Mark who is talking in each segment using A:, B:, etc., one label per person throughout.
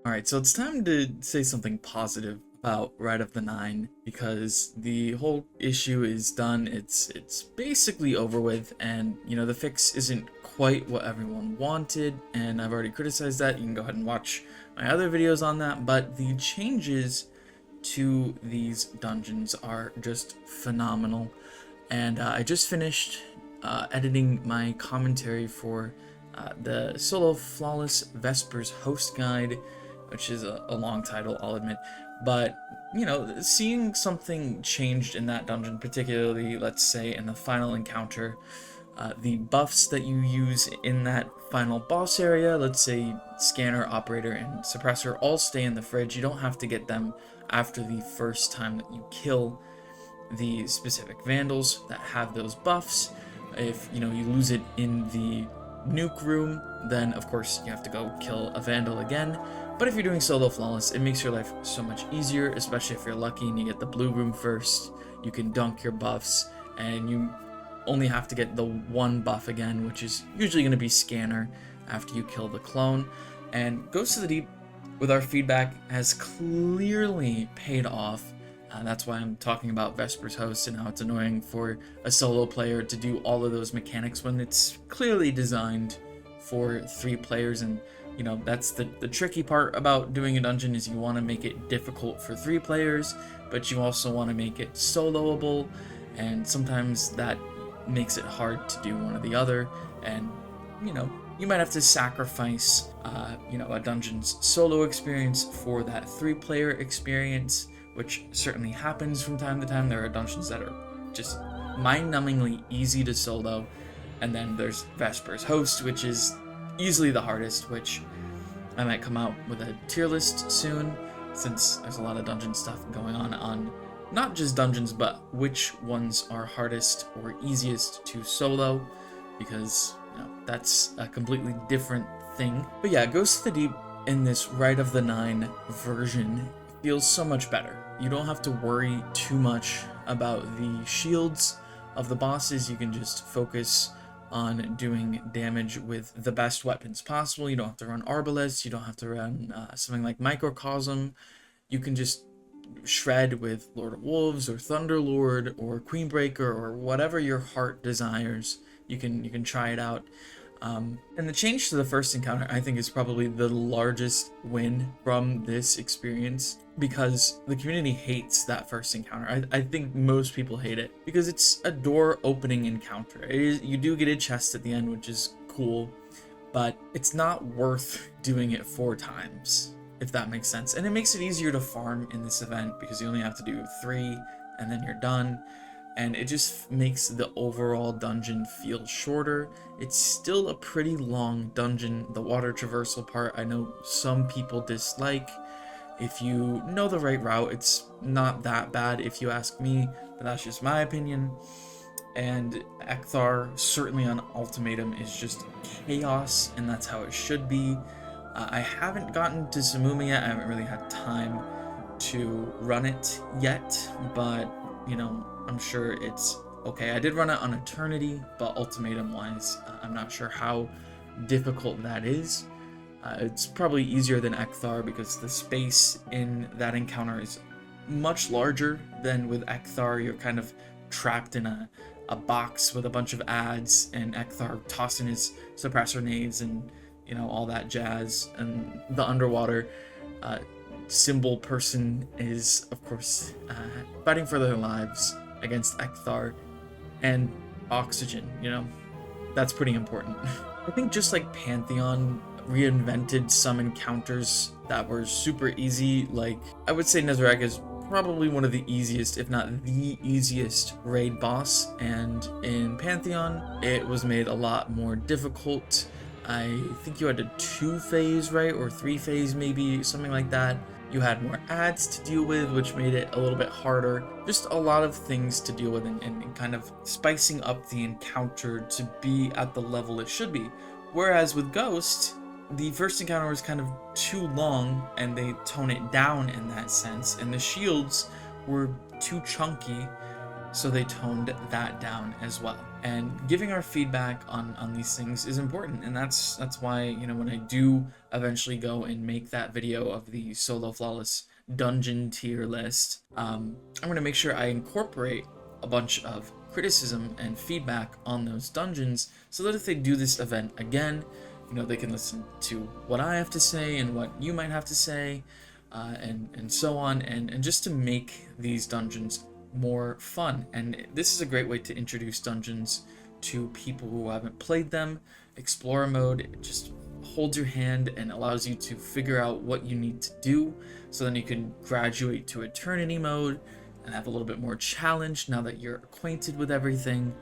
A: Alright, so it's time to say something positive about Rite of the Nine, because the whole issue is done. It's basically over with, and the fix isn't quite what everyone wanted, and I've already criticized that. You can go ahead and watch my other videos on that, but the changes to these dungeons are just phenomenal. And I just finished editing my commentary for the Solo Flawless Vespers Host Guide, which is a long title, I'll admit. But, seeing something changed in that dungeon, particularly, let's say, in the final encounter, the buffs that you use in that final boss area, let's say Scanner, Operator, and Suppressor, all stay in the fridge. You don't have to get them after the first time that you kill the specific Vandals that have those buffs. If, you lose it in the nuke room, then of course you have to go kill a Vandal again. But if you're doing Solo Flawless, it makes your life so much easier, especially if you're lucky and you get the blue room first. You can dunk your buffs, and you only have to get the one buff again, which is usually going to be Scanner after you kill the clone. And Ghost of the Deep, with our feedback, has clearly paid off. That's why I'm talking about Vesper's Host and how it's annoying for a solo player to do all of those mechanics when it's clearly designed for 3 players. And that's the tricky part about doing a dungeon, is you want to make it difficult for 3 players, but you also want to make it soloable, and sometimes that makes it hard to do one or the other. And you might have to sacrifice a dungeon's solo experience for that 3-player experience, which certainly happens from time to time. There are dungeons that are just mind-numbingly easy to solo, and then there's Vesper's Host, which is easily the hardest, which I might come out with a tier list soon, since there's a lot of dungeon stuff going on not just dungeons, but which ones are hardest or easiest to solo, because that's a completely different thing. But yeah, Ghost of the Deep in this Rite of the Nine version feels so much better. You don't have to worry too much about the shields of the bosses. You can just focus on doing damage with the best weapons possible. You don't have to run Arbalest. You don't have to run something like Microcosm. You can just shred with Lord of Wolves or Thunderlord or Queenbreaker or whatever your heart desires. You can try it out. And the change to the first encounter, I think, is probably the largest win from this experience, because the community hates that first encounter. I think most people hate it because it's a door opening encounter. You do get a chest at the end, which is cool, but it's not worth doing it 4 times, if that makes sense. And it makes it easier to farm in this event because you only have to do 3 and then you're done. And it just makes the overall dungeon feel shorter. It's still a pretty long dungeon. The water traversal part, I know some people dislike. If you know the right route, it's not that bad if you ask me, but that's just my opinion. And Ekthar, certainly on Ultimatum, is just chaos, and that's how it should be. I haven't gotten to Samuma yet. I haven't really had time to run it yet, but I'm sure it's okay. I did run it on Eternity, but Ultimatum wise, I'm not sure how difficult that is. It's probably easier than Ekthar because the space in that encounter is much larger than with Ekthar. You're kind of trapped in a box with a bunch of ads, and Ekthar tossing his suppressor nades and all that jazz. And the underwater symbol person is, of course, fighting for their lives against Ekthar and Oxygen. That's pretty important. I think just like Pantheon reinvented some encounters that were super easy, like I would say Nezarec is probably one of the easiest, if not the easiest, raid boss, and in Pantheon it was made a lot more difficult. I think you had a 2-phase, right? Or 3-phase, maybe, something like that. You had more ads to deal with, which made it a little bit harder. Just a lot of things to deal with, and kind of spicing up the encounter to be at the level it should be. Whereas with Ghost, the first encounter was kind of too long, and they tone it down in that sense, and the shields were too chunky. so they toned that down as well. And giving our feedback on these things is important, and that's why, you know, when I do eventually go and make that video of the solo flawless dungeon tier list, I'm going to make sure I incorporate a bunch of criticism and feedback on those dungeons, so that if they do this event again, you know, they can listen to what I have to say and what you might have to say, and so on, and just to make these dungeons more fun. And this is a great way to introduce dungeons to people who haven't played them. Explorer mode, it just holds your hand and allows you to figure out what you need to do, so then you can graduate to eternity mode and have a little bit more challenge now that you're acquainted with everything.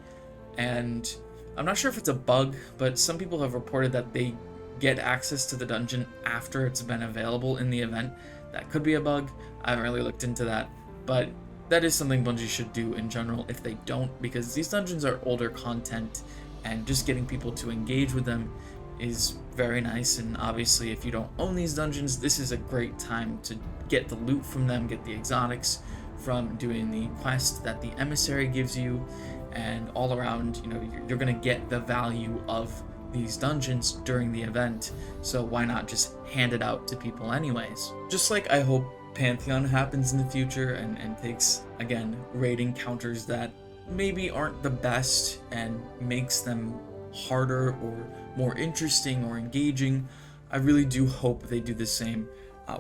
A: And I'm not sure if it's a bug, but some people have reported that they get access to the dungeon after it's been available in the event. That could be a bug. I haven't really looked into that, but that is something Bungie should do in general if they don't, because these dungeons are older content, and just getting people to engage with them is very nice. And obviously, if you don't own these dungeons, this is a great time to get the loot from them, get the exotics from doing the quest that the emissary gives you, and all around, you know, you're gonna get the value of these dungeons during the event, so why not just hand it out to people anyways? Just like I hope Pantheon happens in the future and takes, again, raid encounters that maybe aren't the best and makes them harder or more interesting or engaging. I really do hope they do the same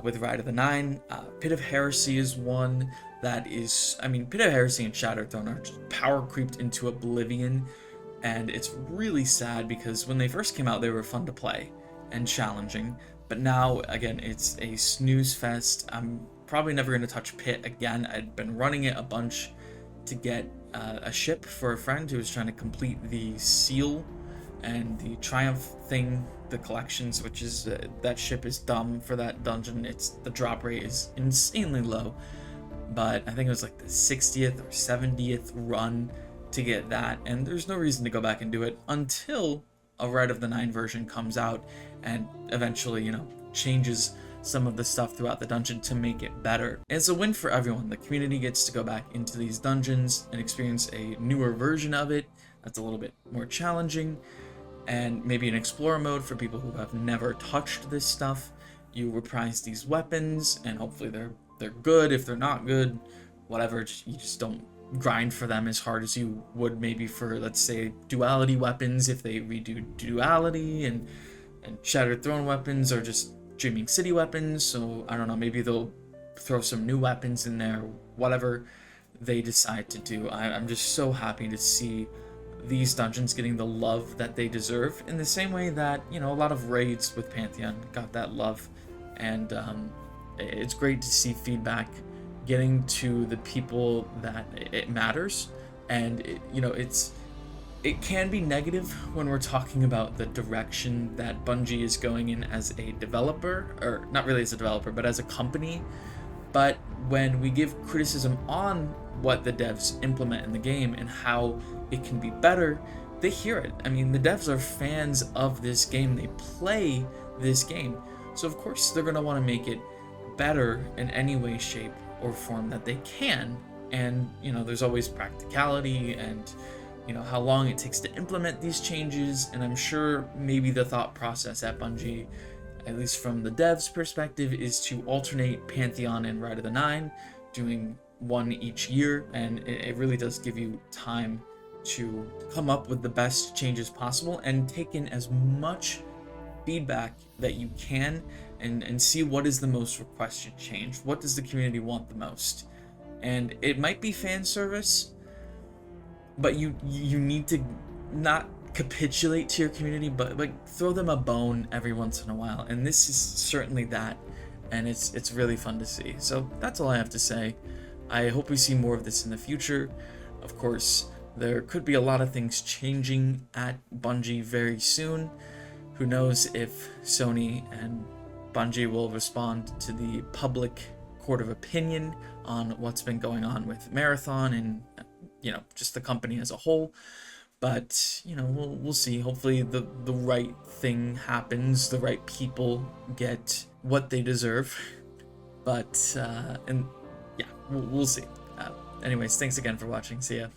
A: with Ride of the Nine. Pit of Heresy is one that is, I mean, Pit of Heresy and Shattered Throne are just power creeped into oblivion, and it's really sad because when they first came out, they were fun to play and challenging, but now, again, it's a snooze fest. I'm probably never going to touch Pit again. I'd been running it a bunch to get a ship for a friend who was trying to complete the seal and the Triumph thing, the collections, which is, that ship is dumb for that dungeon. The drop rate is insanely low, but I think it was like the 60th or 70th run to get that, and there's no reason to go back and do it until a Rite of the Nine version comes out and eventually, you know, changes some of the stuff throughout the dungeon to make it better. And it's a win for everyone. The community gets to go back into these dungeons and experience a newer version of it that's a little bit more challenging, and maybe an explorer mode for people who have never touched this stuff. You reprise these weapons, and hopefully they're good. If they're not good, whatever, you just don't grind for them as hard as you would maybe for, let's say, duality weapons if they redo duality, and Shattered Throne weapons are just Dreaming City weapons. So I don't know, maybe they'll throw some new weapons in there, whatever they decide to do. I'm just so happy to see these dungeons getting the love that they deserve, in the same way that, you know, a lot of raids with Pantheon got that love. And it's great to see feedback getting to the people that it matters. And it can be negative when we're talking about the direction that Bungie is going in as a developer, or not really as a developer, but as a company. But when we give criticism on what the devs implement in the game and how it can be better, they hear it. I mean, the devs are fans of this game. They play this game. So of course they're going to want to make it better in any way, shape, or form that they can. And, you know, there's always practicality and, you know, how long it takes to implement these changes. And I'm sure maybe the thought process at Bungie, at least from the devs' perspective, is to alternate Pantheon and Rite of the Nine, doing one each year. And it really does give you time to come up with the best changes possible and take in as much feedback that you can, and see what is the most requested change. What does the community want the most? And it might be fan service, but you need to not capitulate to your community, but like throw them a bone every once in a while. And this is certainly that, and it's really fun to see. So that's all I have to say. I hope we see more of this in the future. Of course, there could be a lot of things changing at Bungie very soon. Who knows if Sony and Bungie will respond to the public court of opinion on what's been going on with Marathon and, you know, just the company as a whole. But, you know, we'll see. Hopefully the right thing happens. The right people get what they deserve. But, and yeah, we'll see. Anyways, thanks again for watching. See ya.